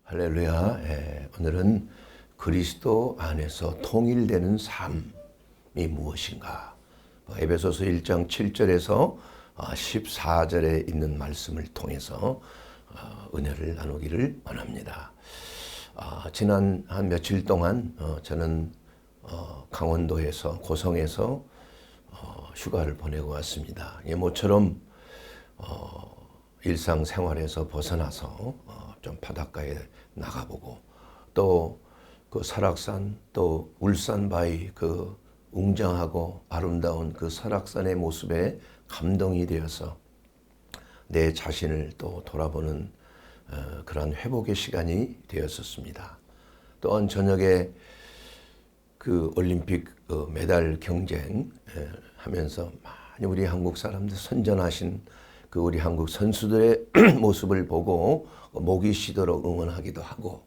할렐루야. 오늘은 그리스도 안에서 통일되는 삶이 무엇인가? 에베소서 1장 7절에서 14절에 있는 말씀을 통해서 은혜를 나누기를 원합니다. 지난 한 며칠 동안 저는 강원도에서 고성에서 휴가를 보내고 왔습니다. 모처럼 일상생활에서 벗어나서 좀 바닷가에 나가보고 또 그 설악산 또 울산 바위 그 웅장하고 아름다운 그 설악산의 모습에 감동이 되어서 내 자신을 또 돌아보는 그런 회복의 시간이 되었었습니다. 또한 저녁에 그 올림픽 메달 경쟁 하면서 많이 우리 한국 사람들 선전하신 그 우리 한국 선수들의 모습을 보고 목이 쉬도록 응원하기도 하고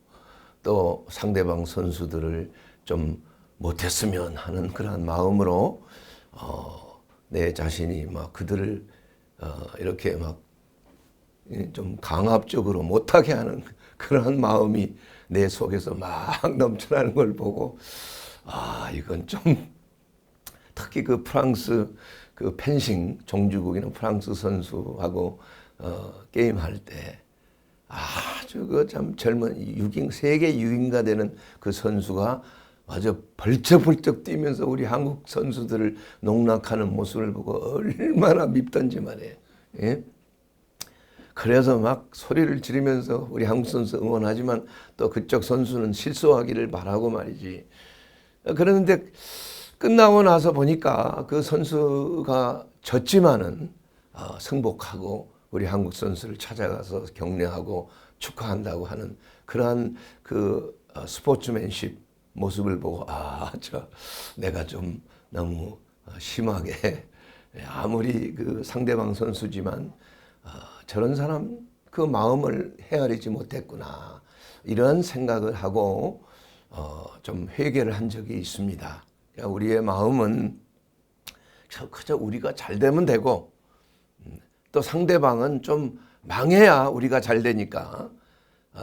또 상대방 선수들을 좀 못했으면 하는 그런 마음으로 내 자신이 막 그들을 이렇게 막 좀 강압적으로 못하게 하는 그런 마음이 내 속에서 막 넘쳐나는 걸 보고 이건 좀 특히 그 프랑스 그 펜싱 종주국이나 프랑스 선수하고 게임할 때 아주 그 참 젊은 세계 6인가 되는 그 선수가 아주 벌쩍벌쩍 뛰면서 우리 한국 선수들을 농락하는 모습을 보고 얼마나 밉던지 말이에요. 예? 그래서 막 소리를 지르면서 우리 한국 선수 응원하지만 또 그쪽 선수는 실수하기를 바라고 말이지. 그런데 끝나고 나서 보니까 그 선수가 졌지만은 승복하고 우리 한국 선수를 찾아가서 격려하고 축하한다고 하는 그러한 그 스포츠맨십 모습을 보고 내가 좀 너무 심하게 아무리 그 상대방 선수지만 저런 사람 그 마음을 헤아리지 못했구나 이런 생각을 하고 좀 회개를 한 적이 있습니다. 우리의 마음은 그저 우리가 잘 되면 되고 또 상대방은 좀 망해야 우리가 잘 되니까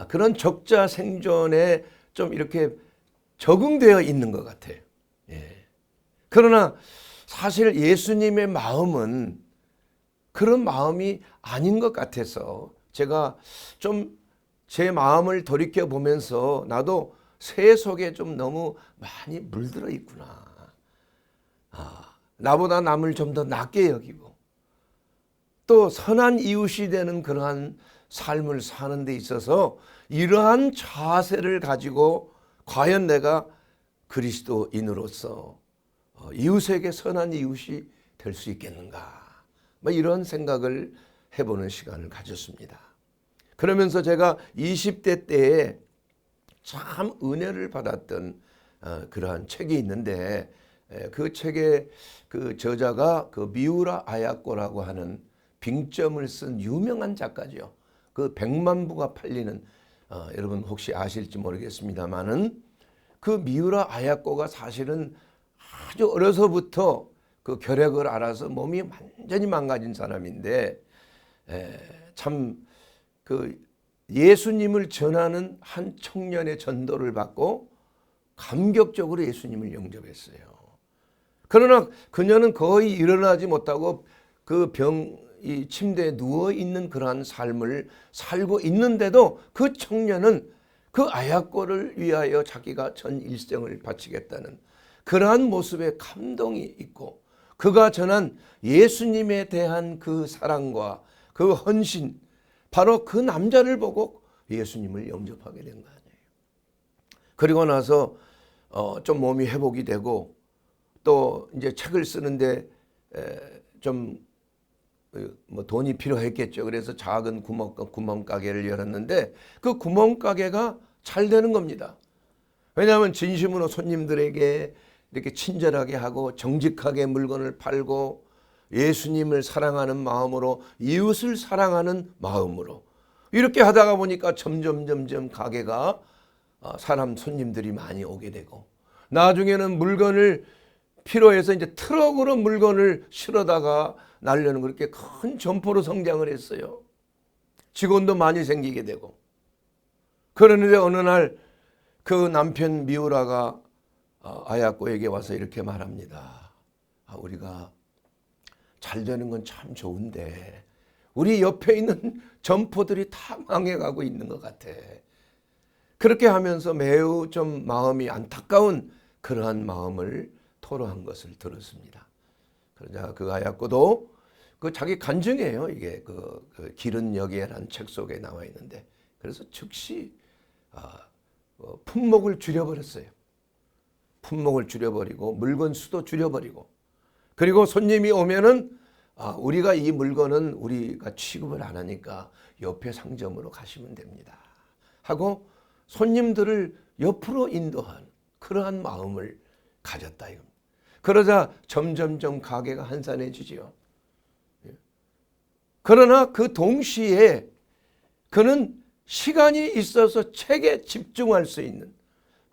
그런 적자 생존에 좀 이렇게 적응되어 있는 것 같아요. 그러나 사실 예수님의 마음은 그런 마음이 아닌 것 같아서 제가 좀 제 마음을 돌이켜 보면서 나도 새 속에 좀 너무 많이 물들어 있구나. 나보다 남을 좀 더 낫게 여기고 또 선한 이웃이 되는 그러한 삶을 사는 데 있어서 이러한 자세를 가지고 과연 내가 그리스도인으로서 이웃에게 선한 이웃이 될 수 있겠는가? 이런 생각을 해보는 시간을 가졌습니다. 그러면서 제가 20대 때에 참 은혜를 받았던 그러한 책이 있는데 그 책의 그 저자가 그 미우라 아야코라고 하는 빙점을 쓴 유명한 작가죠. 그 100만 부가 팔리는 여러분 혹시 아실지 모르겠습니다만은 그 미우라 아야코가 사실은 아주 어려서부터 그 결핵을 앓아서 몸이 완전히 망가진 사람인데 참 그 예수님을 전하는 한 청년의 전도를 받고 감격적으로 예수님을 영접했어요. 그러나 그녀는 거의 일어나지 못하고 그 이 침대에 누워 있는 그러한 삶을 살고 있는데도 그 청년은 그 아야코를 위하여 자기가 전 일생을 바치겠다는 그러한 모습에 감동이 있고 그가 전한 예수님에 대한 그 사랑과 그 헌신 바로 그 남자를 보고 예수님을 영접하게 된 거 아니에요. 그리고 나서 좀 몸이 회복이 되고 또 이제 책을 쓰는데 좀 돈이 필요했겠죠. 그래서 작은 구멍가게를 열었는데 그 구멍가게가 잘 되는 겁니다. 왜냐하면 진심으로 손님들에게 이렇게 친절하게 하고 정직하게 물건을 팔고 예수님을 사랑하는 마음으로 이웃을 사랑하는 마음으로 이렇게 하다가 보니까 점점 가게가 사람 손님들이 많이 오게 되고 나중에는 물건을 필요해서 이제 트럭으로 물건을 실어다가 날려는 그렇게 큰 점포로 성장을 했어요. 직원도 많이 생기게 되고 그런데 어느 날 그 남편 미우라가 아야코에게 와서 이렇게 말합니다. 우리가 잘 되는 건 참 좋은데 우리 옆에 있는 점포들이 다 망해가고 있는 것 같아. 그렇게 하면서 매우 좀 마음이 안타까운 그러한 마음을 토로한 것을 들었습니다. 그러자 그 아야코도 그 자기 간증이에요. 이게 그 길은 여기에라는 책 속에 나와 있는데, 그래서 즉시 품목을 줄여버렸어요. 품목을 줄여버리고 물건 수도 줄여버리고, 그리고 손님이 오면은 우리가 이 물건은 우리가 취급을 안 하니까 옆에 상점으로 가시면 됩니다 하고 손님들을 옆으로 인도한 그러한 마음을 가졌다 이겁니다. 그러자 점점점 가게가 한산해지지요. 그러나 그 동시에 그는 시간이 있어서 책에 집중할 수 있는,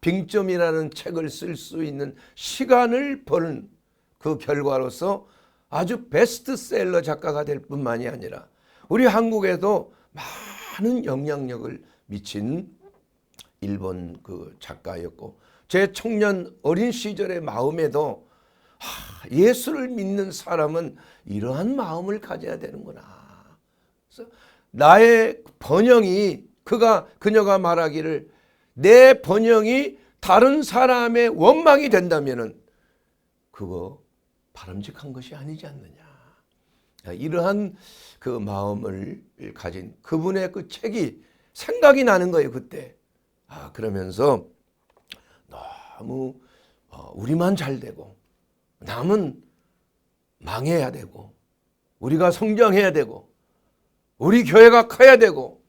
빙점이라는 책을 쓸 수 있는 시간을 버는 그 결과로서 아주 베스트셀러 작가가 될 뿐만이 아니라 우리 한국에도 많은 영향력을 미친 일본 그 작가였고, 제 청년 어린 시절의 마음에도 예수를 믿는 사람은 이러한 마음을 가져야 되는구나. 그래서 나의 번영이, 그녀가 말하기를 내 번영이 다른 사람의 원망이 된다면은 그거 바람직한 것이 아니지 않느냐. 이러한 그 마음을 가진 그분의 그 책이 생각이 나는 거예요, 그때. 그러면서 너무 우리만 잘 되고 남은 망해야 되고 우리가 성장해야 되고 우리 교회가 커야 되고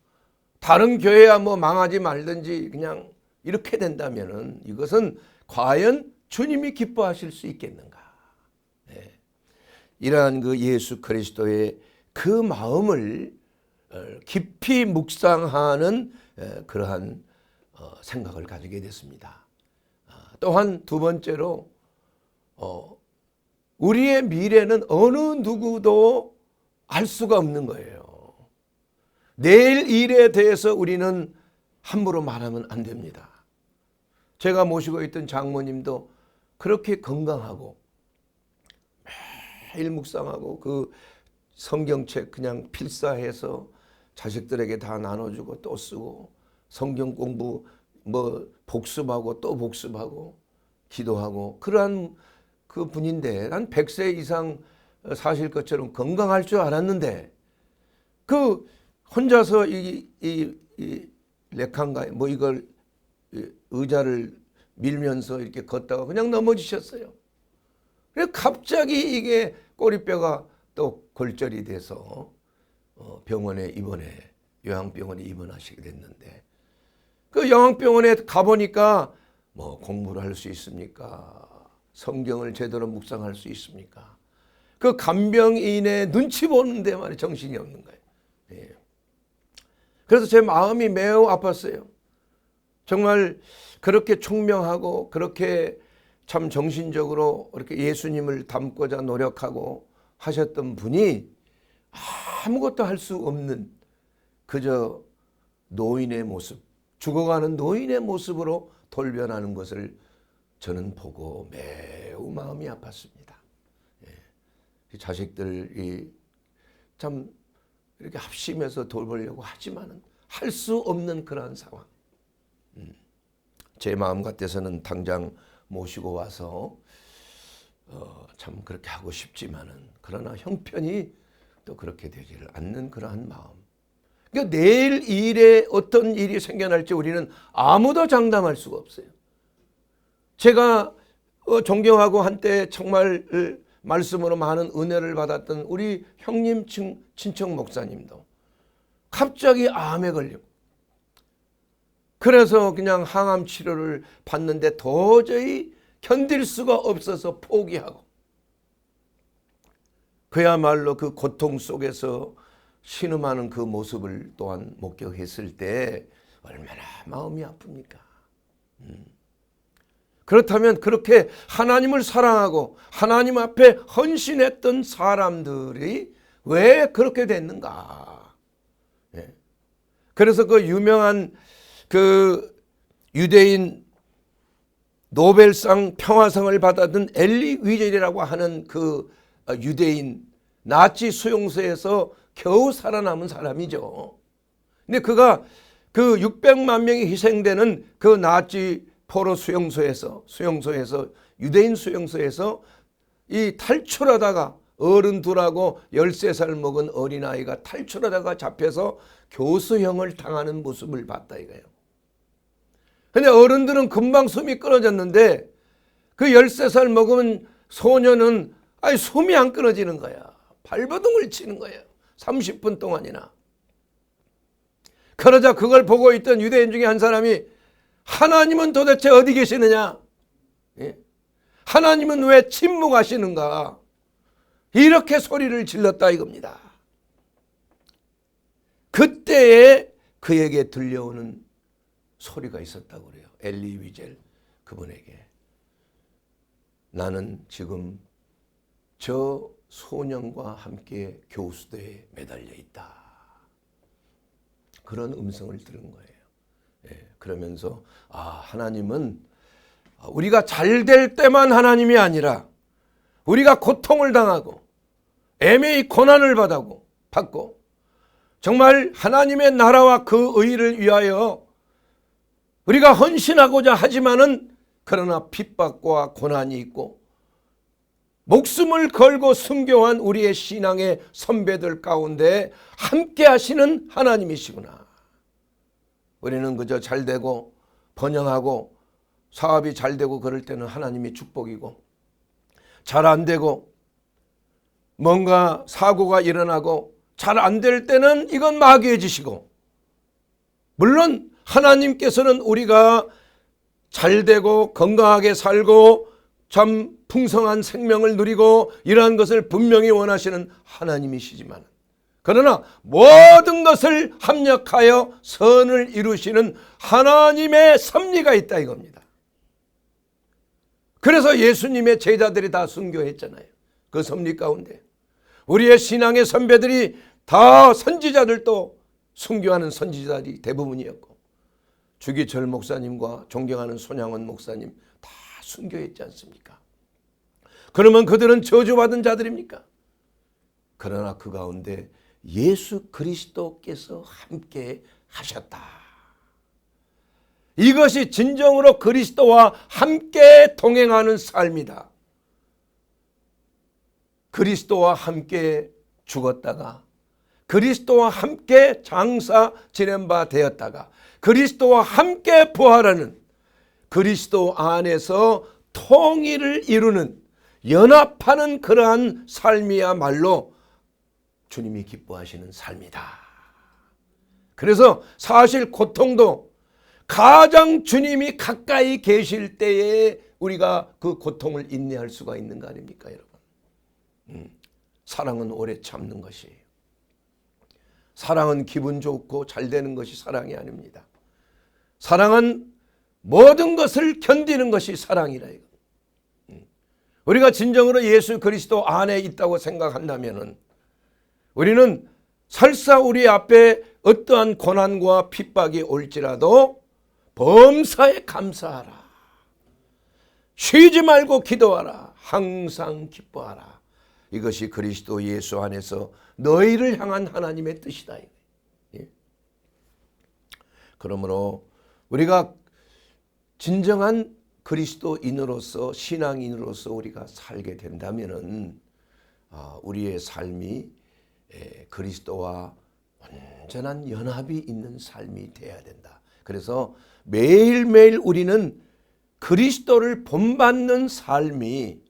다른 교회야 뭐 망하지 말든지 그냥 이렇게 된다면은 이것은 과연 주님이 기뻐하실 수 있겠는가? 네. 이러한 그 예수 그리스도의 그 마음을 깊이 묵상하는 그러한 생각을 가지게 됐습니다. 또한 두 번째로 우리의 미래는 어느 누구도 알 수가 없는 거예요. 내일 일에 대해서 우리는 함부로 말하면 안 됩니다. 제가 모시고 있던 장모님도 그렇게 건강하고 매일 묵상하고 그 성경책 그냥 필사해서 자식들에게 다 나눠주고 또 쓰고 성경 공부 뭐 복습하고 또 복습하고 기도하고 그러한 그 분인데, 난 100세 이상 사실 것처럼 건강할 줄 알았는데 그 혼자서 이 레칸가 뭐 이걸 의자를 밀면서 이렇게 걷다가 그냥 넘어지셨어요. 그래서 갑자기 이게 꼬리뼈가 또 골절이 돼서 요양병원에 입원하시게 됐는데, 그 요양병원에 가보니까 뭐 공부를 할 수 있습니까? 성경을 제대로 묵상할 수 있습니까? 그 간병인의 눈치 보는 데만 정신이 없는 거예요. 예. 그래서 제 마음이 매우 아팠어요. 정말 그렇게 총명하고 그렇게 참 정신적으로 이렇게 예수님을 닮고자 노력하고 하셨던 분이 아무것도 할 수 없는 그저 노인의 모습, 죽어가는 노인의 모습으로 돌변하는 것을 저는 보고 매우 마음이 아팠습니다. 예. 자식들이 참 이렇게 합심해서 돌보려고 하지만은 할 수 없는 그러한 상황. 제 마음 같아서는 당장 모시고 와서 참 그렇게 하고 싶지만은, 그러나 형편이 또 그렇게 되지를 않는 그러한 마음. 그러니까 내일 일에 어떤 일이 생겨날지 우리는 아무도 장담할 수가 없어요. 제가 존경하고 한때 정말 말씀으로 많은 은혜를 받았던 우리 형님 친척 목사님도 갑자기 암에 걸리고, 그래서 그냥 항암 치료를 받는데 도저히 견딜 수가 없어서 포기하고, 그야말로 그 고통 속에서 신음하는 그 모습을 또한 목격했을 때 얼마나 마음이 아픕니까? 그렇다면 그렇게 하나님을 사랑하고 하나님 앞에 헌신했던 사람들이 왜 그렇게 됐는가? 예. 그래서 그 유명한 그 유대인 노벨상 평화상을 받았던 엘리 위젤이라고 하는 그 유대인 나치 수용소에서 겨우 살아남은 사람이죠. 근데 그가 그 600만 명이 희생되는 그 나치 포로 수용소에서 유대인 수용소에서 이 탈출하다가 어른들하고 13살 먹은 어린아이가 탈출하다가 잡혀서 교수형을 당하는 모습을 봤다 이거예요. 근데 어른들은 금방 숨이 끊어졌는데 그 13살 먹은 소년은 숨이 안 끊어지는 거야. 발버둥을 치는 거예요. 30분 동안이나. 그러자 그걸 보고 있던 유대인 중에 한 사람이 하나님은 도대체 어디 계시느냐? 하나님은 왜 침묵하시는가? 이렇게 소리를 질렀다 이겁니다. 그때에 그에게 들려오는 소리가 있었다고 그래요. 엘리 위젤 그분에게. 나는 지금 저 소년과 함께 교수대에 매달려 있다. 그런 음성을 들은 거예요. 그러면서 하나님은 우리가 잘 될 때만 하나님이 아니라 우리가 고통을 당하고 애매히 고난을 받고 정말 하나님의 나라와 그 의를 위하여 우리가 헌신하고자 하지만은 그러나 핍박과 고난이 있고 목숨을 걸고 순교한 우리의 신앙의 선배들 가운데 함께 하시는 하나님이시구나. 우리는 그저 잘 되고 번영하고 사업이 잘 되고 그럴 때는 하나님이 축복이고 잘 안 되고 뭔가 사고가 일어나고 잘 안 될 때는 이건 마귀의 짓이고 물론 하나님께서는 우리가 잘 되고 건강하게 살고 참 풍성한 생명을 누리고 이러한 것을 분명히 원하시는 하나님이시지만 그러나 모든 것을 합력하여 선을 이루시는 하나님의 섭리가 있다 이겁니다. 그래서 예수님의 제자들이 다 순교했잖아요. 그 섭리 가운데 우리의 신앙의 선배들이 다 선지자들도 순교하는 선지자들이 대부분이었고 주기철 목사님과 존경하는 손양원 목사님 다 순교했지 않습니까? 그러면 그들은 저주받은 자들입니까? 그러나 그 가운데 예수 그리스도께서 함께 하셨다. 이것이 진정으로 그리스도와 함께 동행하는 삶이다. 그리스도와 함께 죽었다가 그리스도와 함께 장사 지낸 바 되었다가 그리스도와 함께 부활하는 그리스도 안에서 통일을 이루는 연합하는 그러한 삶이야말로 주님이 기뻐하시는 삶이다. 그래서 사실 고통도 가장 주님이 가까이 계실 때에 우리가 그 고통을 인내할 수가 있는 거 아닙니까 여러분? 사랑은 오래 참는 것이에요. 사랑은 기분 좋고 잘 되는 것이 사랑이 아닙니다. 사랑은 모든 것을 견디는 것이 사랑이라 이거. 우리가 진정으로 예수 그리스도 안에 있다고 생각한다면 우리는 설사 우리 앞에 어떠한 고난과 핍박이 올지라도 범사에 감사하라. 쉬지 말고 기도하라. 항상 기뻐하라. 이것이 그리스도 예수 안에서 너희를 향한 하나님의 뜻이다. 그러므로 우리가 진정한 그리스도인으로서 신앙인으로서 우리가 살게 된다면은 우리의 삶이 그리스도와 온전한 연합이 있는 삶이 되어야 된다. 그래서 매일매일 우리는 그리스도를 본받는 삶이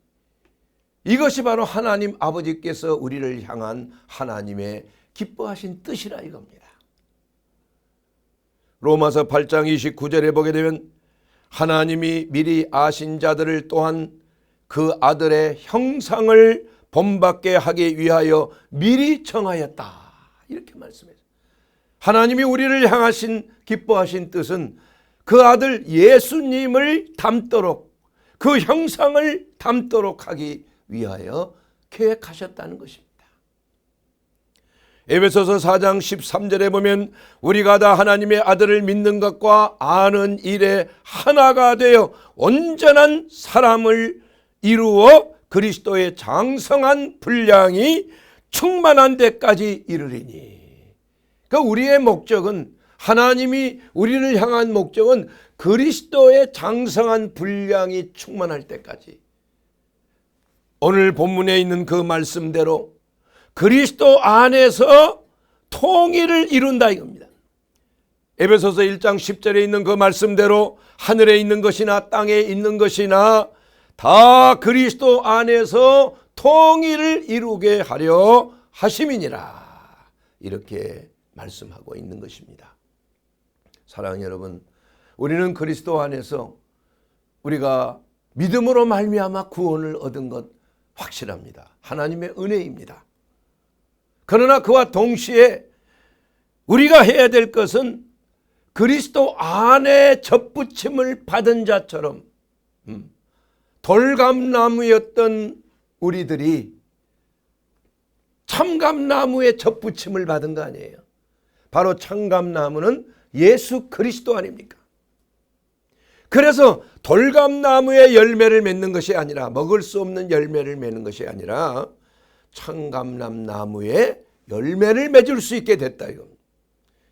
이것이 바로 하나님 아버지께서 우리를 향한 하나님의 기뻐하신 뜻이라 이겁니다. 로마서 8장 29절에 보게 되면 하나님이 미리 아신 자들을 또한 그 아들의 형상을 본받게 하기 위하여 미리 정하였다. 이렇게 말씀해요. 하나님이 우리를 향하신 기뻐하신 뜻은 그 아들 예수님을 닮도록 그 형상을 닮도록 하기 위하여 계획하셨다는 것입니다. 에베소서 4장 13절에 보면 우리가 다 하나님의 아들을 믿는 것과 아는 일에 하나가 되어 온전한 사람을 이루어 그리스도의 장성한 분량이 충만한 데까지 이르리니. 그러니까 우리의 목적은, 하나님이 우리를 향한 목적은 그리스도의 장성한 분량이 충만할 때까지, 오늘 본문에 있는 그 말씀대로 그리스도 안에서 통일을 이룬다 이겁니다. 에베소서 1장 10절에 있는 그 말씀대로 하늘에 있는 것이나 땅에 있는 것이나 다 그리스도 안에서 통일을 이루게 하려 하심이니라, 이렇게 말씀하고 있는 것입니다. 사랑하는 여러분, 우리는 그리스도 안에서 우리가 믿음으로 말미암아 구원을 얻은 것 확실합니다. 하나님의 은혜입니다. 그러나 그와 동시에 우리가 해야 될 것은 그리스도 안에 접붙임을 받은 자처럼, 돌감나무였던 우리들이 참감나무에 접붙임을 받은 거 아니에요. 바로 참감나무는 예수 그리스도 아닙니까? 그래서 돌감나무의 열매를 맺는 것이 아니라, 먹을 수 없는 열매를 맺는 것이 아니라 참감나무의 열매를 맺을 수 있게 됐다.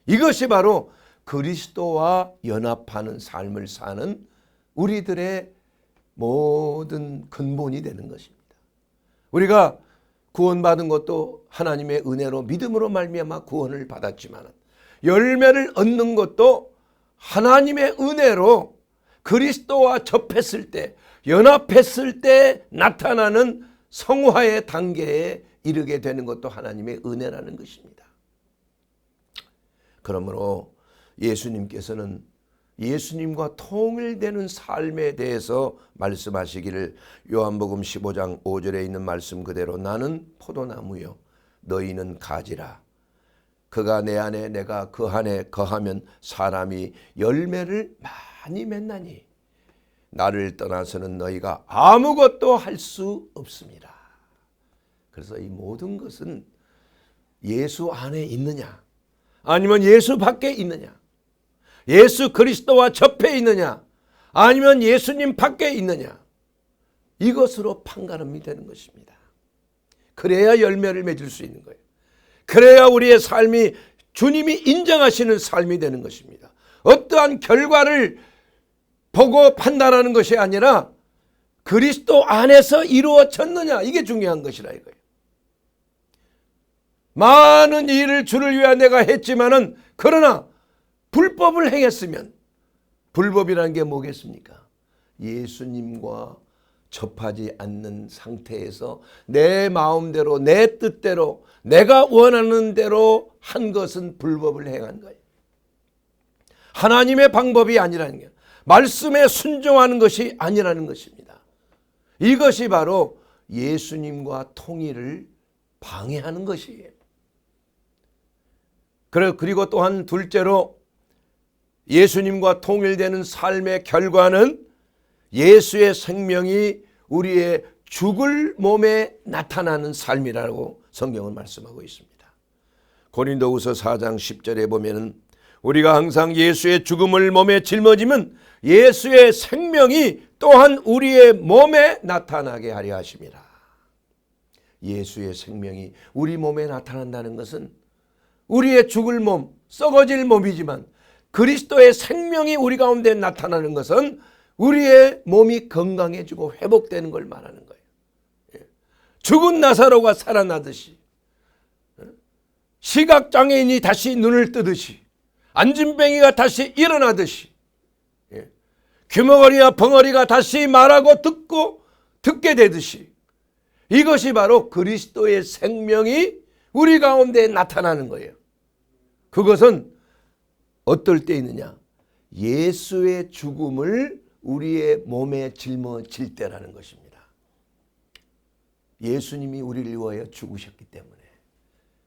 이것이 바로 그리스도와 연합하는 삶을 사는 우리들의 모든 근본이 되는 것입니다. 우리가 구원받은 것도 하나님의 은혜로 믿음으로 말미암아 구원을 받았지만, 열매를 얻는 것도 하나님의 은혜로 그리스도와 접했을 때, 연합했을 때 나타나는 성화의 단계에 이르게 되는 것도 하나님의 은혜라는 것입니다. 그러므로 예수님께서는 예수님과 통일되는 삶에 대해서 말씀하시기를, 요한복음 15장 5절에 있는 말씀 그대로 나는 포도나무요 너희는 가지라. 그가 내 안에 내가 그 안에 거하면 사람이 열매를 많이 맺나니 나를 떠나서는 너희가 아무것도 할 수 없습니다. 그래서 이 모든 것은 예수 안에 있느냐, 아니면 예수 밖에 있느냐, 예수 그리스도와 접해 있느냐, 아니면 예수님 밖에 있느냐, 이것으로 판가름이 되는 것입니다. 그래야 열매를 맺을 수 있는 거예요. 그래야 우리의 삶이 주님이 인정하시는 삶이 되는 것입니다. 어떠한 결과를 보고 판단하는 것이 아니라 그리스도 안에서 이루어졌느냐, 이게 중요한 것이라 이거예요. 많은 일을 주를 위해 내가 했지만은, 그러나 불법을 행했으면, 불법이라는 게 뭐겠습니까? 예수님과 접하지 않는 상태에서 내 마음대로, 내 뜻대로, 내가 원하는 대로 한 것은 불법을 행한 거예요. 하나님의 방법이 아니라는 거예요. 말씀에 순종하는 것이 아니라는 것입니다. 이것이 바로 예수님과 통일을 방해하는 것이에요. 그리고 또한 둘째로, 예수님과 통일되는 삶의 결과는 예수의 생명이 우리의 죽을 몸에 나타나는 삶이라고 성경은 말씀하고 있습니다. 고린도후서 4장 10절에 보면은 우리가 항상 예수의 죽음을 몸에 짊어지면 예수의 생명이 또한 우리의 몸에 나타나게 하려 하심이라. 예수의 생명이 우리 몸에 나타난다는 것은 우리의 죽을 몸, 썩어질 몸이지만, 그리스도의 생명이 우리 가운데 나타나는 것은 우리의 몸이 건강해지고 회복되는 걸 말하는 거예요. 죽은 나사로가 살아나듯이, 시각장애인이 다시 눈을 뜨듯이, 안진뱅이가 다시 일어나듯이, 귀머거리와 벙어리가 다시 말하고 듣게 되듯이, 이것이 바로 그리스도의 생명이 우리 가운데 나타나는 거예요. 그것은 어떨 때 있느냐? 예수의 죽음을 우리의 몸에 짊어질 때라는 것입니다. 예수님이 우리를 위하여 죽으셨기 때문에,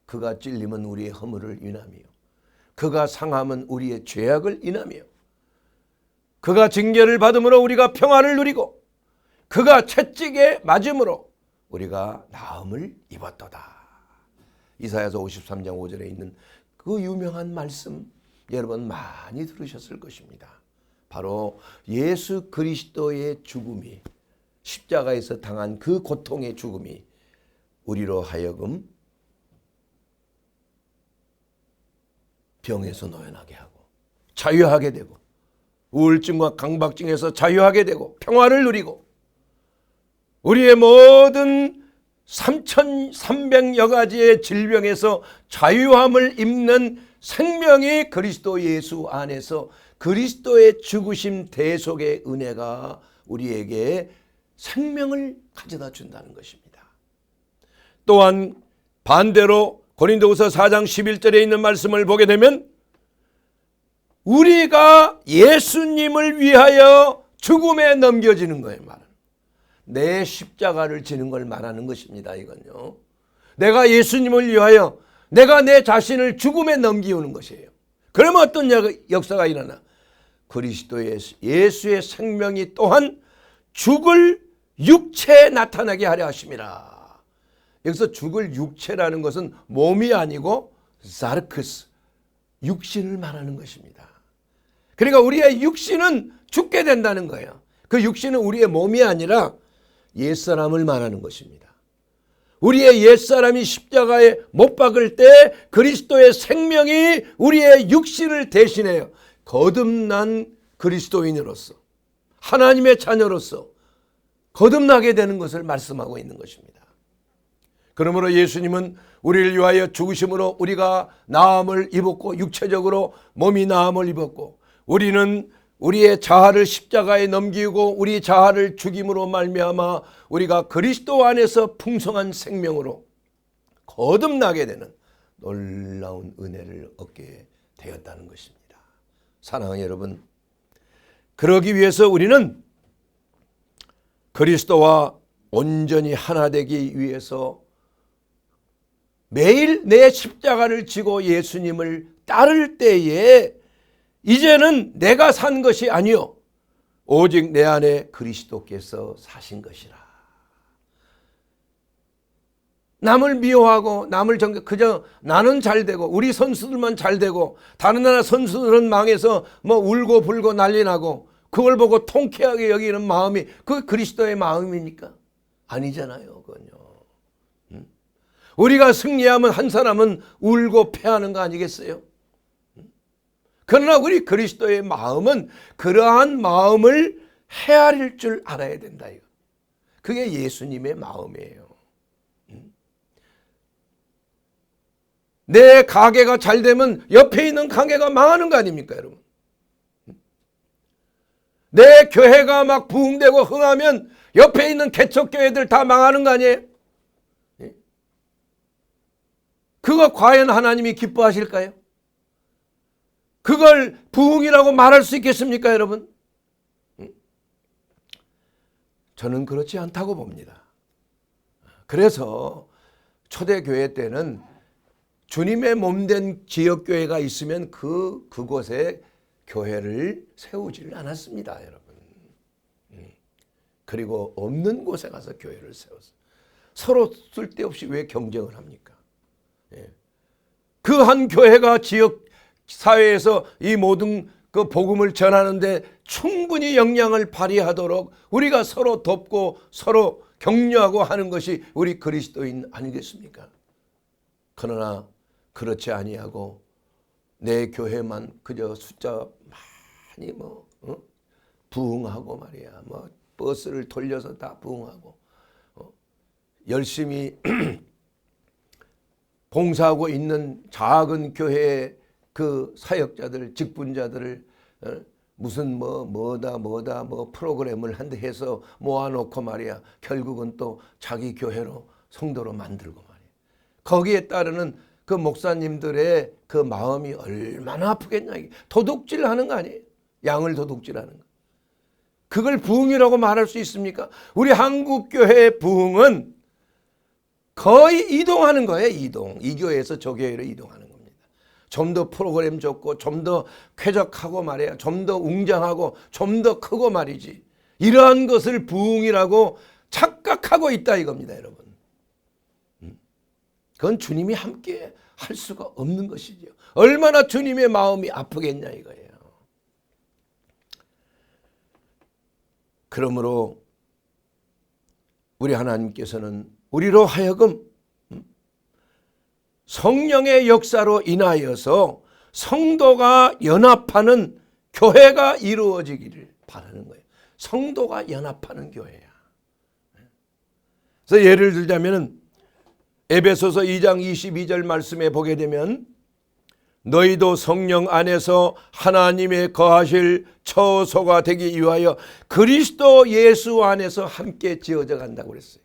그가 찔림은 우리의 허물을 인하며, 그가 상함은 우리의 죄악을 인하며, 그가 징계를 받음으로 우리가 평화를 누리고, 그가 채찍에 맞음으로 우리가 나음을 입었도다. 이사야서 53장 5절에 있는 그 유명한 말씀 여러분 많이 들으셨을 것입니다. 바로 예수 그리스도의 죽음이, 십자가에서 당한 그 고통의 죽음이 우리로 하여금 병에서 노연하게 하고 자유하게 되고 우울증과 강박증에서 자유하게 되고 평화를 누리고 우리의 모든 3,300여 가지의 질병에서 자유함을 입는 생명이 그리스도 예수 안에서 그리스도의 죽으심 대속의 은혜가 우리에게 생명을 가져다 준다는 것입니다. 또한 반대로 고린도후서 4장 11절에 있는 말씀을 보게 되면 우리가 예수님을 위하여 죽음에 넘겨지는 거예요. 내 십자가를 지는 걸 말하는 것입니다. 이건요. 내가 예수님을 위하여 내가 내 자신을 죽음에 넘기우는 것이에요. 그러면 어떤 역사가 일어나? 그리스도의 예수의 생명이 또한 죽을 육체에 나타나게 하려 하심이라. 여기서 죽을 육체라는 것은 몸이 아니고 사르크스, 육신을 말하는 것입니다. 그러니까 우리의 육신은 죽게 된다는 거예요. 그 육신은 우리의 몸이 아니라 옛사람을 말하는 것입니다. 우리의 옛사람이 십자가에 못 박을 때 그리스도의 생명이 우리의 육신을 대신해요. 거듭난 그리스도인으로서 하나님의 자녀로서 거듭나게 되는 것을 말씀하고 있는 것입니다. 그러므로 예수님은 우리를 위하여 죽으심으로 우리가 나음을 입었고 육체적으로 몸이 나음을 입었고 우리는 우리의 자아를 십자가에 넘기고 우리 자아를 죽임으로 말미암아 우리가 그리스도 안에서 풍성한 생명으로 거듭나게 되는 놀라운 은혜를 얻게 되었다는 것입니다. 사랑하는 여러분, 그러기 위해서 우리는 그리스도와 온전히 하나 되기 위해서 매일 내 십자가를 지고 예수님을 따를 때에 이제는 내가 산 것이 아니요 오직 내 안에 그리스도께서 사신 것이라. 남을 미워하고 남을 그저 나는 잘 되고 우리 선수들만 잘 되고 다른 나라 선수들은 망해서 뭐 울고 불고 난리 나고 그걸 보고 통쾌하게 여기는 마음이 그 그리스도의 마음입니까? 아니잖아요. 그건요. 우리가 승리하면 한 사람은 울고 패하는 거 아니겠어요? 그러나 우리 그리스도의 마음은 그러한 마음을 헤아릴 줄 알아야 된다. 그게 예수님의 마음이에요. 내 가게가 잘 되면 옆에 있는 가게가 망하는 거 아닙니까, 여러분? 내 교회가 막 부흥되고 흥하면 옆에 있는 개척교회들 다 망하는 거 아니에요? 그거 과연 하나님이 기뻐하실까요? 그걸 부흥이라고 말할 수 있겠습니까, 여러분? 저는 그렇지 않다고 봅니다. 그래서 초대교회 때는 주님의 몸된 지역교회가 있으면 그곳에 교회를 세우지를 않았습니다, 여러분. 그리고 없는 곳에 가서 교회를 세웠어요. 서로 쓸데없이 왜 경쟁을 합니까? 그 한 교회가 지역 사회에서 이 모든 그 복음을 전하는데 충분히 역량을 발휘하도록 우리가 서로 돕고 서로 격려하고 하는 것이 우리 그리스도인 아니겠습니까? 그러나 그렇지 아니하고 내 교회만 그저 숫자 많이 부흥하고 말이야. 버스를 돌려서 다 부흥하고 열심히 봉사하고 있는 작은 교회의 그 사역자들, 직분자들을 무슨 프로그램을 한데 해서 모아놓고 말이야. 결국은 또 자기 교회로 성도로 만들고 말이야. 거기에 따르는 그 목사님들의 그 마음이 얼마나 아프겠냐. 도둑질하는 거 아니에요? 양을 도둑질하는 거. 그걸 부흥이라고 말할 수 있습니까? 우리 한국 교회의 부흥은 거의 이동하는 거예요. 이동. 이 교회에서 저 교회로 이동하는 겁니다. 좀 더 프로그램 좋고 좀 더 쾌적하고 말이야. 좀 더 웅장하고 좀 더 크고 말이지. 이러한 것을 부흥이라고 착각하고 있다 이겁니다, 여러분. 그건 주님이 함께 할 수가 없는 것이죠. 얼마나 주님의 마음이 아프겠냐 이거예요. 그러므로 우리 하나님께서는 우리로 하여금 성령의 역사로 인하여서 성도가 연합하는 교회가 이루어지기를 바라는 거예요. 성도가 연합하는 교회야. 그래서 예를 들자면 에베소서 2장 22절 말씀에 보게 되면 너희도 성령 안에서 하나님의 거하실 처소가 되기 위하여 그리스도 예수 안에서 함께 지어져 간다고 그랬어요.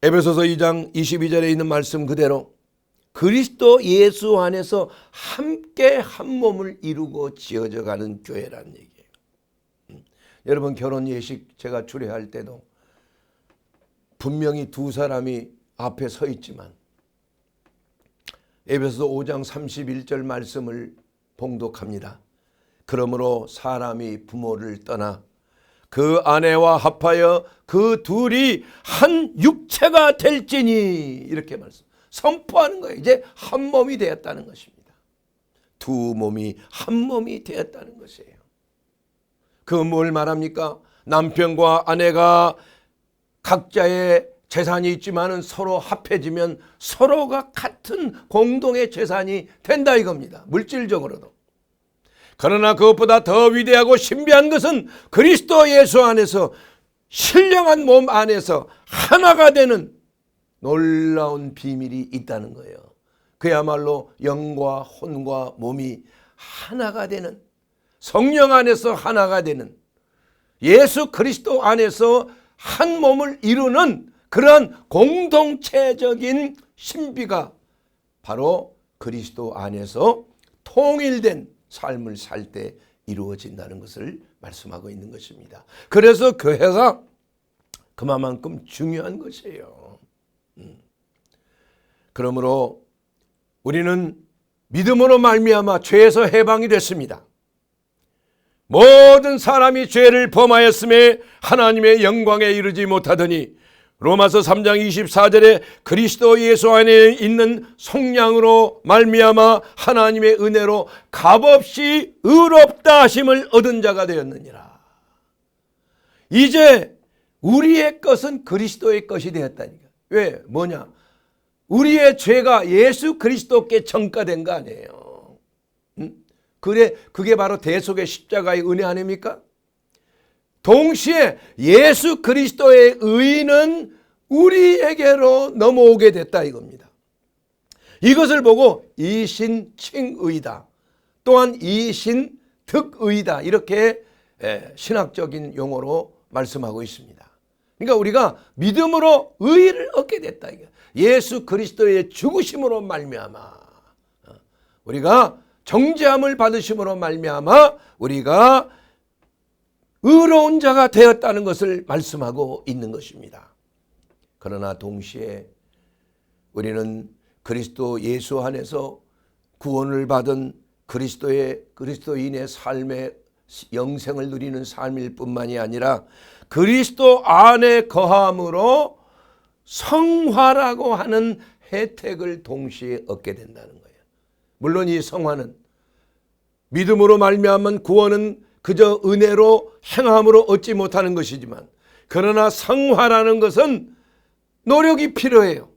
에베소서 2장 22절에 있는 말씀 그대로 그리스도 예수 안에서 함께 한 몸을 이루고 지어져 가는 교회라는 얘기예요. 여러분 결혼 예식 제가 주례할 때도 분명히 두 사람이 앞에 서 있지만 에베소서 5장 31절 말씀을 봉독합니다. 그러므로 사람이 부모를 떠나 그 아내와 합하여 그 둘이 한 육체가 될지니 이렇게 선포하는 거예요. 이제 한 몸이 되었다는 것입니다. 두 몸이 한 몸이 되었다는 것이에요. 그 뭘 말합니까? 남편과 아내가 각자의 재산이 있지만 서로 합해지면 서로가 같은 공동의 재산이 된다 이겁니다. 물질적으로도. 그러나 그것보다 더 위대하고 신비한 것은 그리스도 예수 안에서 신령한 몸 안에서 하나가 되는 놀라운 비밀이 있다는 거예요. 그야말로 영과 혼과 몸이 하나가 되는, 성령 안에서 하나가 되는, 예수 그리스도 안에서 한 몸을 이루는 그러한 공동체적인 신비가 바로 그리스도 안에서 통일된 삶을 살 때 이루어진다는 것을 말씀하고 있는 것입니다. 그래서 교회가 그만큼 중요한 것이에요. 그러므로 우리는 믿음으로 말미암아 죄에서 해방이 됐습니다. 모든 사람이 죄를 범하였음에 하나님의 영광에 이르지 못하더니 로마서 3장 24절에 그리스도 예수 안에 있는 속량으로 말미암아 하나님의 은혜로 값없이 의롭다 하심을 얻은 자가 되었느니라. 이제 우리의 것은 그리스도의 것이 되었다니까. 왜? 뭐냐? 우리의 죄가 예수 그리스도께 전가된 거 아니에요. 그래, 그게 바로 대속의 십자가의 은혜 아닙니까? 동시에 예수 그리스도의 의는 우리에게로 넘어오게 됐다 이겁니다. 이것을 보고 이신칭의다, 또한 이신득의다 이렇게 신학적인 용어로 말씀하고 있습니다. 그러니까 우리가 믿음으로 의를 얻게 됐다. 예수 그리스도의 죽으심으로 말미암아 우리가 정죄함을 받으심으로 말미암아 우리가 의로운 자가 되었다는 것을 말씀하고 있는 것입니다. 그러나 동시에 우리는 그리스도 예수 안에서 구원을 받은 그리스도인의 삶의 영생을 누리는 삶일 뿐만이 아니라 그리스도 안에 거함으로 성화라고 하는 혜택을 동시에 얻게 된다는 거예요. 물론 이 성화는 믿음으로 말미암은 구원은 그저 은혜로 행함으로 얻지 못하는 것이지만, 그러나 성화라는 것은 노력이 필요해요.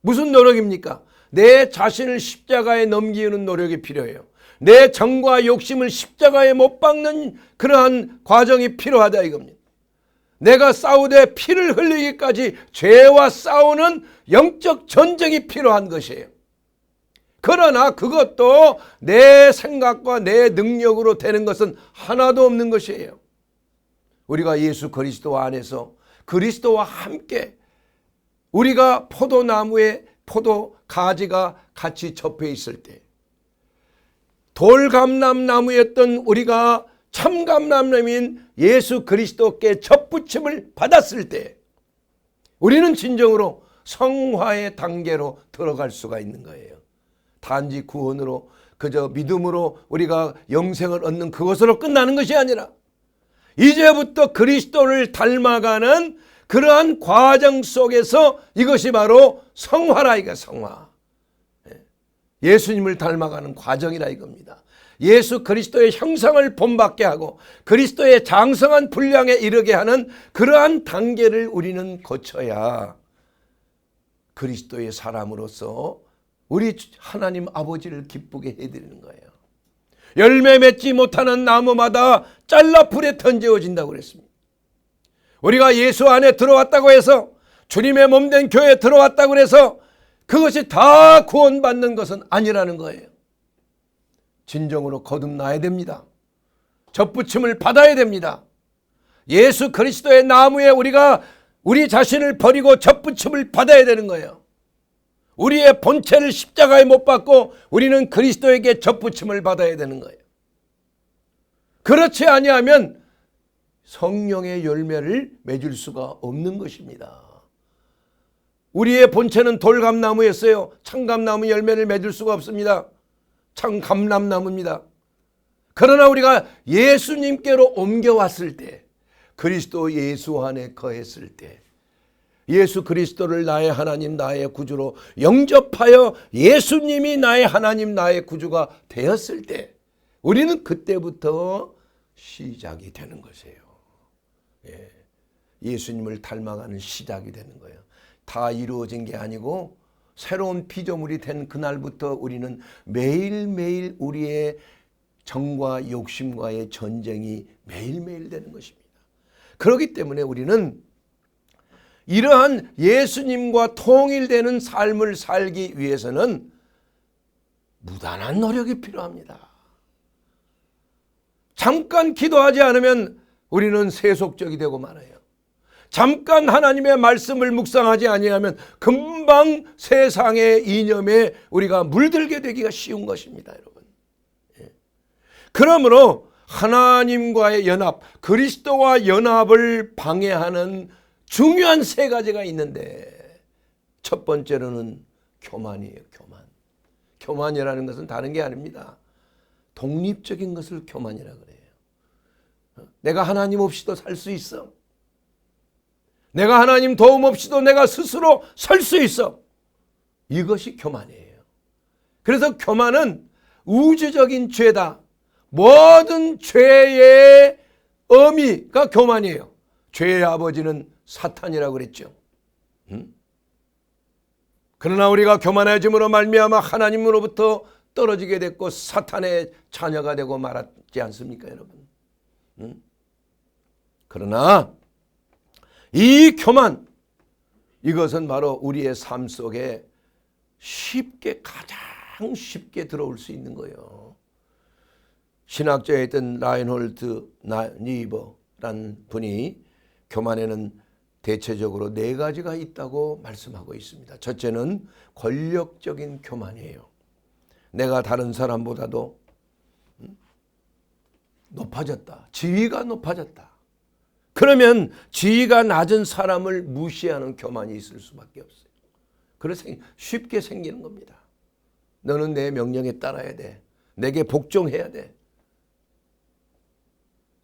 무슨 노력입니까? 내 자신을 십자가에 넘기는 노력이 필요해요. 내 정과 욕심을 십자가에 못 박는 그러한 과정이 필요하다 이겁니다. 내가 싸우되 피를 흘리기까지 죄와 싸우는 영적 전쟁이 필요한 것이에요. 그러나 그것도 내 생각과 내 능력으로 되는 것은 하나도 없는 것이에요. 우리가 예수 그리스도 안에서 그리스도와 함께 우리가 포도나무에 포도 가지가 같이 접해 있을 때, 돌감람나무였던 우리가 참감람나무인 예수 그리스도께 접붙임을 받았을 때 우리는 진정으로 성화의 단계로 들어갈 수가 있는 거예요. 단지 구원으로 그저 믿음으로 우리가 영생을 얻는 그것으로 끝나는 것이 아니라 이제부터 그리스도를 닮아가는 그러한 과정 속에서 이것이 바로 성화라, 이거 성화. 예수님을 닮아가는 과정이라 이겁니다. 예수 그리스도의 형상을 본받게 하고 그리스도의 장성한 분량에 이르게 하는 그러한 단계를 우리는 거쳐야 그리스도의 사람으로서 우리 하나님 아버지를 기쁘게 해드리는 거예요. 열매 맺지 못하는 나무마다 잘라 불에 던져진다고 그랬습니다. 우리가 예수 안에 들어왔다고 해서, 주님의 몸된 교회에 들어왔다고 해서 그것이 다 구원받는 것은 아니라는 거예요. 진정으로 거듭나야 됩니다. 접붙임을 받아야 됩니다. 예수 그리스도의 나무에 우리가 우리 자신을 버리고 접붙임을 받아야 되는 거예요. 우리의 본체를 십자가에 못 박고 우리는 그리스도에게 접붙임을 받아야 되는 거예요. 그렇지 아니하면 성령의 열매를 맺을 수가 없는 것입니다. 우리의 본체는 돌감나무였어요. 참감나무 열매를 맺을 수가 없습니다. 참감람나무입니다. 그러나 우리가 예수님께로 옮겨왔을 때, 그리스도 예수 안에 거했을 때, 예수 그리스도를 나의 하나님 나의 구주로 영접하여 예수님이 나의 하나님 나의 구주가 되었을 때, 우리는 그때부터 시작이 되는 것이에요. 예수님을 닮아가는 시작이 되는 거예요. 다 이루어진 게 아니고 새로운 피조물이 된 그날부터 우리는 매일매일 우리의 정과 욕심과의 전쟁이 매일매일 되는 것입니다. 그렇기 때문에 우리는 이러한 예수님과 통일되는 삶을 살기 위해서는 무단한 노력이 필요합니다. 잠깐 기도하지 않으면 우리는 세속적이 되고 말아요. 잠깐 하나님의 말씀을 묵상하지 아니하면 금방 세상의 이념에 우리가 물들게 되기가 쉬운 것입니다, 여러분. 그러므로 하나님과의 연합, 그리스도와 연합을 방해하는 중요한 세 가지가 있는데, 첫 번째로는 교만이에요. 교만이라는 것은 다른 게 아닙니다. 독립적인 것을 교만이라고 그래요. 내가 하나님 없이도 살 수 있어. 내가 하나님 도움 없이도 내가 스스로 설 수 있어. 이것이 교만이에요. 그래서 교만은 우주적인 죄다. 모든 죄의 어미가 교만이에요. 죄의 아버지는 사탄이라고 그랬죠. 그러나 우리가 교만해짐으로 말미암아 하나님으로부터 떨어지게 됐고 사탄의 자녀가 되고 말았지 않습니까, 여러분? 그러나 이 교만, 이것은 바로 우리의 삶 속에 가장 쉽게 들어올 수 있는 거예요. 신학자였던 라인홀트 니버란 분이 교만에는 대체적으로 네 가지가 있다고 말씀하고 있습니다. 첫째는 권력적인 교만이에요. 내가 다른 사람보다도 높아졌다. 지위가 높아졌다. 그러면 지위가 낮은 사람을 무시하는 교만이 있을 수밖에 없어요. 그래서 쉽게 생기는 겁니다. 너는 내 명령에 따라야 돼. 내게 복종해야 돼.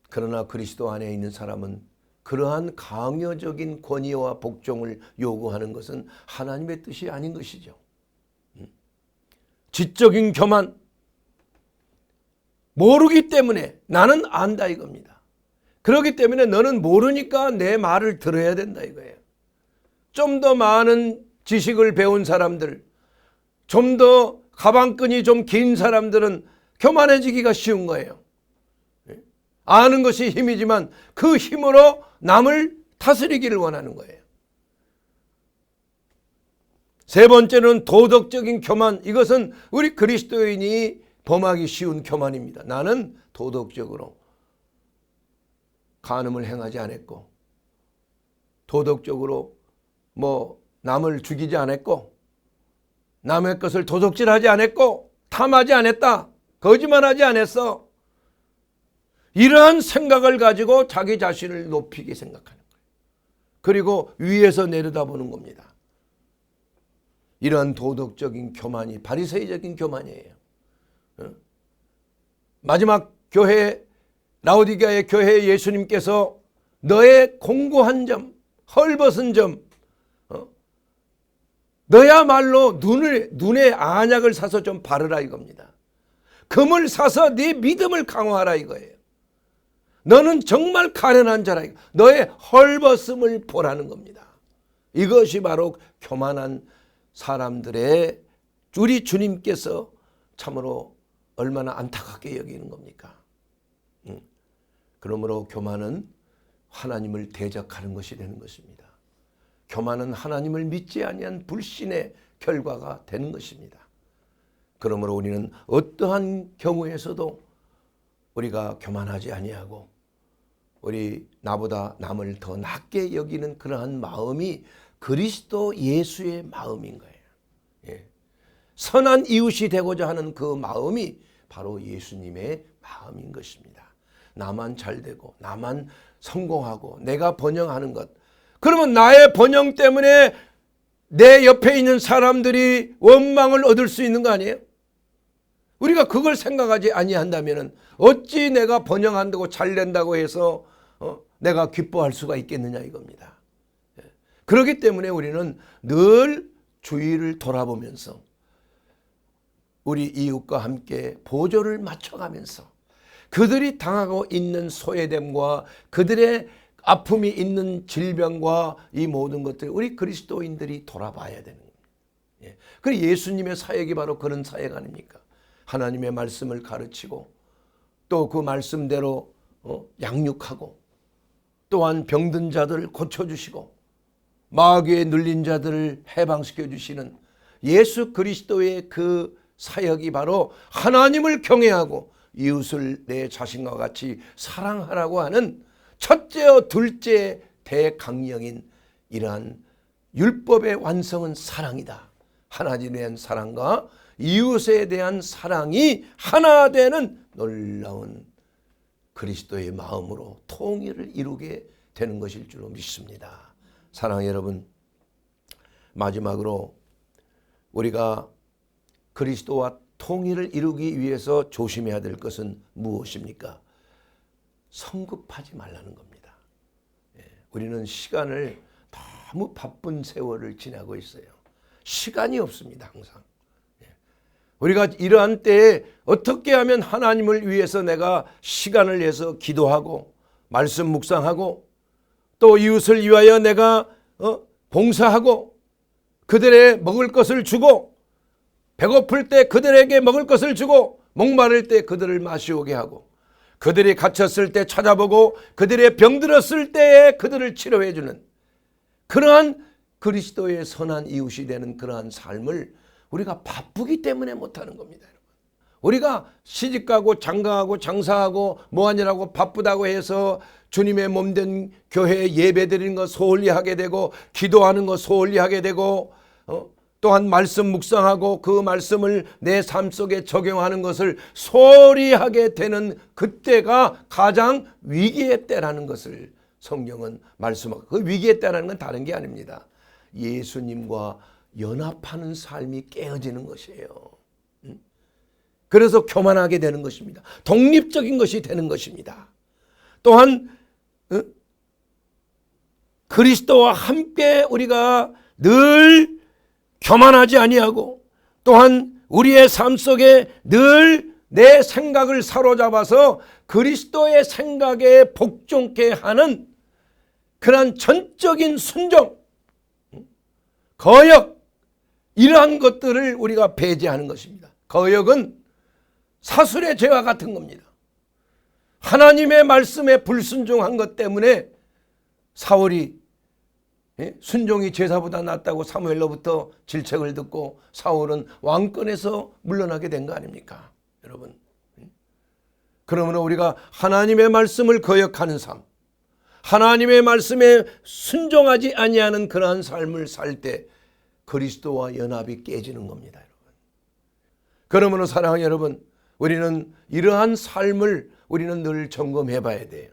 그러나 그리스도 안에 있는 사람은 그러한 강요적인 권위와 복종을 요구하는 것은 하나님의 뜻이 아닌 것이죠. 지적인 교만, 모르기 때문에 나는 안다 이겁니다. 그렇기 때문에 너는 모르니까 내 말을 들어야 된다 이거예요. 좀 더 많은 지식을 배운 사람들, 좀 더 가방끈이 좀 긴 사람들은 교만해지기가 쉬운 거예요. 아는 것이 힘이지만 그 힘으로 남을 다스리기를 원하는 거예요. 세 번째는 도덕적인 교만. 이것은 우리 그리스도인이 범하기 쉬운 교만입니다. 나는 도덕적으로 간음을 행하지 않았고, 도덕적으로 남을 죽이지 않았고, 남의 것을 도둑질하지 않았고, 탐하지 않았다, 거짓말하지 않았어. 이러한 생각을 가지고 자기 자신을 높이게 생각하는 거예요. 그리고 위에서 내려다보는 겁니다. 이러한 도덕적인 교만이 바리새이적인 교만이에요. 마지막 교회, 라오디게아의 교회에 예수님께서 너의 공고한 점, 헐벗은 점, 너야말로 눈에 안약을 사서 좀 바르라 이겁니다. 금을 사서 네 믿음을 강화하라 이거예요. 너는 정말 가련한 자라. 너의 헐벗음을 보라는 겁니다. 이것이 바로 교만한 사람들의 우리 주님께서 참으로 얼마나 안타깝게 여기는 겁니까? 그러므로 교만은 하나님을 대적하는 것이 되는 것입니다. 교만은 하나님을 믿지 아니한 불신의 결과가 되는 것입니다. 그러므로 우리는 어떠한 경우에서도 우리가 교만하지 아니하고 우리 나보다 남을 더 낮게 여기는 그러한 마음이 그리스도 예수의 마음인 거예요. 예. 선한 이웃이 되고자 하는 그 마음이 바로 예수님의 마음인 것입니다. 나만 잘되고 나만 성공하고 내가 번영하는 것, 그러면 나의 번영 때문에 내 옆에 있는 사람들이 원망을 얻을 수 있는 거 아니에요? 우리가 그걸 생각하지 아니한다면 어찌 내가 번영한다고 잘된다고 해서 내가 기뻐할 수가 있겠느냐 이겁니다. 그렇기 때문에 우리는 늘 주위를 돌아보면서 우리 이웃과 함께 보조를 맞춰가면서 그들이 당하고 있는 소외됨과 그들의 아픔이 있는 질병과 이 모든 것들 우리 그리스도인들이 돌아봐야 되는 겁니다. 그리고 예수님의 사역이 바로 그런 사역 아닙니까? 하나님의 말씀을 가르치고 또 그 말씀대로 양육하고 또한 병든 자들을 고쳐주시고 마귀에 눌린 자들을 해방시켜 주시는 예수 그리스도의 그 사역이 바로 하나님을 경외하고 이웃을 내 자신과 같이 사랑하라고 하는 첫째와 둘째 대강령인 이러한 율법의 완성은 사랑이다. 하나님에 대한 사랑과 이웃에 대한 사랑이 하나 되는 놀라운 그리스도의 마음으로 통일을 이루게 되는 것일 줄로 믿습니다. 사랑하는 여러분, 마지막으로 우리가 그리스도와 통일을 이루기 위해서 조심해야 될 것은 무엇입니까? 성급하지 말라는 겁니다. 우리는 시간을 너무 바쁜 세월을 지나고 있어요. 시간이 없습니다. 항상. 우리가 이러한 때에 어떻게 하면 하나님을 위해서 내가 시간을 내서 기도하고 말씀 묵상하고 또 이웃을 위하여 내가 봉사하고 그들의 먹을 것을 주고 배고플 때 그들에게 먹을 것을 주고 목마를 때 그들을 마시오게 하고 그들이 갇혔을 때 찾아보고 그들의 병들었을 때에 그들을 치료해 주는 그러한 그리스도의 선한 이웃이 되는 그러한 삶을 우리가 바쁘기 때문에 못하는 겁니다. 여러분. 우리가 시집가고 장가하고 장사하고 뭐하느라고 바쁘다고 해서 주님의 몸된 교회에 예배드리는 것 소홀히 하게 되고 기도하는 것 소홀히 하게 되고 또한 말씀 묵상하고 그 말씀을 내 삶 속에 적용하는 것을 소홀히 하게 되는 그때가 가장 위기의 때라는 것을 성경은 말씀하고 그 위기의 때라는 건 다른 게 아닙니다. 예수님과 연합하는 삶이 깨어지는 것이에요. 그래서 교만하게 되는 것입니다. 독립적인 것이 되는 것입니다. 또한 그리스도와 함께 우리가 늘 교만하지 아니하고 또한 우리의 삶 속에 늘 내 생각을 사로잡아서 그리스도의 생각에 복종케 하는 그러한 전적인 순종, 거역 이러한 것들을 우리가 배제하는 것입니다. 거역은 사술의 죄와 같은 겁니다. 하나님의 말씀에 불순종한 것 때문에 사울이 순종이 제사보다 낫다고 사무엘로부터 질책을 듣고 사울은 왕권에서 물러나게 된 거 아닙니까? 여러분. 그러므로 우리가 하나님의 말씀을 거역하는 삶, 하나님의 말씀에 순종하지 아니하는 그러한 삶을 살 때 그리스도와 연합이 깨지는 겁니다. 여러분. 그러므로 사랑하는 여러분, 우리는 이러한 삶을 우리는 늘 점검해 봐야 돼요.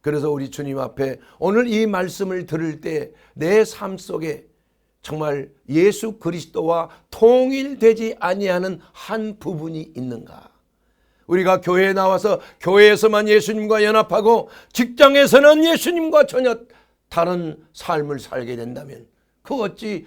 그래서 우리 주님 앞에 오늘 이 말씀을 들을 때 내 삶 속에 정말 예수 그리스도와 통일되지 아니하는 한 부분이 있는가? 우리가 교회에 나와서 교회에서만 예수님과 연합하고 직장에서는 예수님과 전혀 다른 삶을 살게 된다면 그 어찌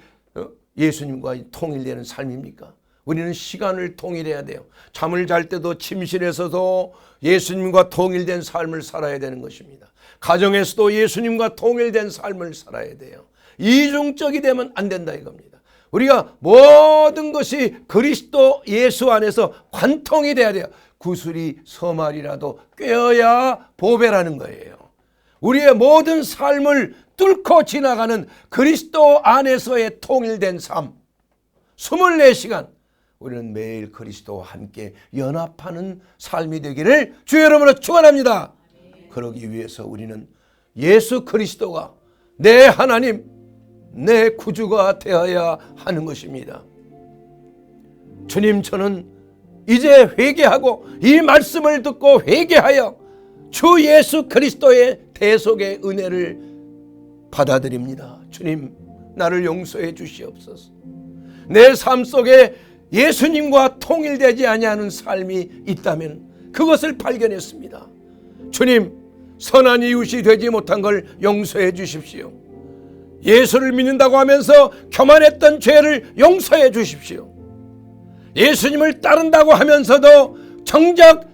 예수님과 통일되는 삶입니까? 우리는 시간을 통일해야 돼요. 잠을 잘 때도 침실에서도 예수님과 통일된 삶을 살아야 되는 것입니다. 가정에서도 예수님과 통일된 삶을 살아야 돼요. 이중적이 되면 안 된다 이겁니다. 우리가 모든 것이 그리스도 예수 안에서 관통이 돼야 돼요. 구슬이 서말이라도 꿰어야 보배라는 거예요. 우리의 모든 삶을 뚫고 지나가는 그리스도 안에서의 통일된 삶, 24시간 우리는 매일 그리스도와 함께 연합하는 삶이 되기를 주의 이름으로 축원합니다. 그러기 위해서 우리는 예수 그리스도가 내 하나님, 내 구주가 되어야 하는 것입니다. 주님, 저는 이제 회개하고 이 말씀을 듣고 회개하여 주 예수 그리스도의 대속의 은혜를 받아들입니다. 주님, 나를 용서해 주시옵소서. 내 삶 속에 예수님과 통일되지 아니하는 삶이 있다면 그것을 발견했습니다. 주님, 선한 이웃이 되지 못한 걸 용서해 주십시오. 예수를 믿는다고 하면서 교만했던 죄를 용서해 주십시오. 예수님을 따른다고 하면서도 정작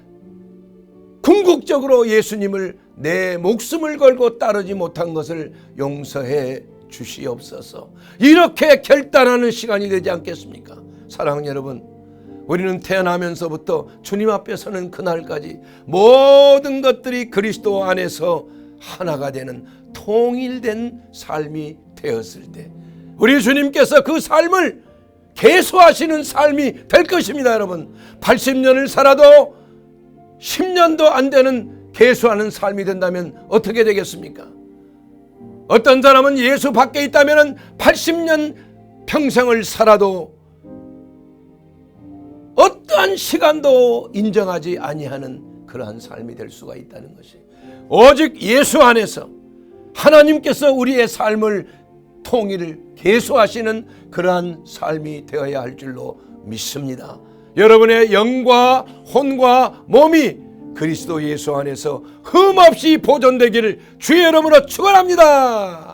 궁극적으로 예수님을 내 목숨을 걸고 따르지 못한 것을 용서해 주시옵소서. 이렇게 결단하는 시간이 되지 않겠습니까? 사랑하는 여러분, 우리는 태어나면서부터 주님 앞에 서는 그날까지 모든 것들이 그리스도 안에서 하나가 되는 통일된 삶이 되었을 때 우리 주님께서 그 삶을 계수하시는 삶이 될 것입니다. 여러분, 80년을 살아도 10년도 안 되는 계수하는 삶이 된다면 어떻게 되겠습니까? 어떤 사람은 예수 밖에 있다면 80년 평생을 살아도 어떠한 시간도 인정하지 아니하는 그러한 삶이 될 수가 있다는 것이, 오직 예수 안에서 하나님께서 우리의 삶을 통일을 계수하시는 그러한 삶이 되어야 할 줄로 믿습니다. 여러분의 영과 혼과 몸이 그리스도 예수 안에서 흠없이 보존되기를 주의 이름으로 축원합니다.